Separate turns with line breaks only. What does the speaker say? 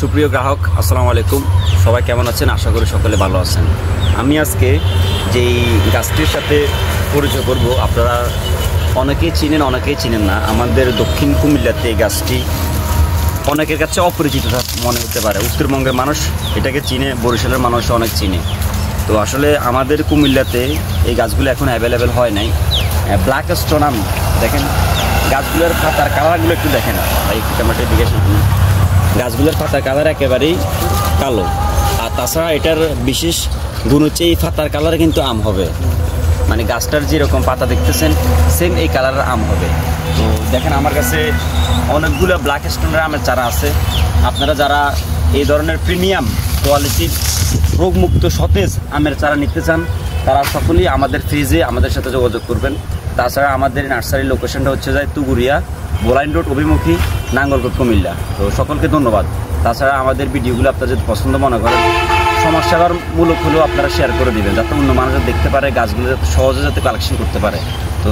সুপ্রিয় গ্রাহক আসসালামু আলাইকুম, সবাই কেমন আছেন? আশা করি সকলে ভালো আছেন। আমি আজকে যেই গাছটির সাথে পরিচয় করব, আপনারা অনেকেই চিনেন অনেকেই চিনেন না। আমাদের দক্ষিণ কুমিল্লাতে এই গাছটি অনেকের কাছে অপরিচিত মনে হতে পারে। উত্তরবঙ্গের মানুষ এটাকে চিনে, বরিশালের মানুষ অনেক চিনে। তো আসলে আমাদের কুমিল্লাতে এই গাছগুলো এখন অ্যাভেলেবেল হয় নাই। ব্ল্যাক স্টোনাম দেখেন, গাছগুলোর পাতার কালারগুলো একটু দেখেন, তাই একটু ক্যামেরাটা দিকে শুনুন। গাছগুলোর পাতার কালার একেবারেই কালো, আর তাছাড়া এটার বিশেষ গুণ হচ্ছে এই পাতার কালারে কিন্তু আম হবে, মানে গাছটার যেরকম পাতা দেখতেছেন সেম এই কালারের আম হবে। তো দেখেন আমার কাছে অনেকগুলো ব্ল্যাক স্টোনের আমের চারা আছে। আপনারা যারা এই ধরনের প্রিমিয়াম কোয়ালিটির রোগমুক্ত সতেজ আমের চারা নিতে চান, তারা সকলেই আমাদের ফ্রিজে আমাদের সাথে যোগাযোগ করবেন। তাছাড়া আমাদের নার্সারির লোকেশনটা হচ্ছে যায় তুগুরিয়া বোলাইন রোড অভিমুখী, নাঙ্গলকোট, কুমিল্লা। তো সকলকে ধন্যবাদ। তাছাড়া আমাদের ভিডিওগুলো আপনারা যদি পছন্দ মনে করেন, সমাজসেবার মূলক হলেও আপনারা শেয়ার করে দিবেন, যাতে অন্য মানুষ দেখতে পারে, গাছগুলো যাতে সহজে যাতে কালেকশন করতে পারে। তো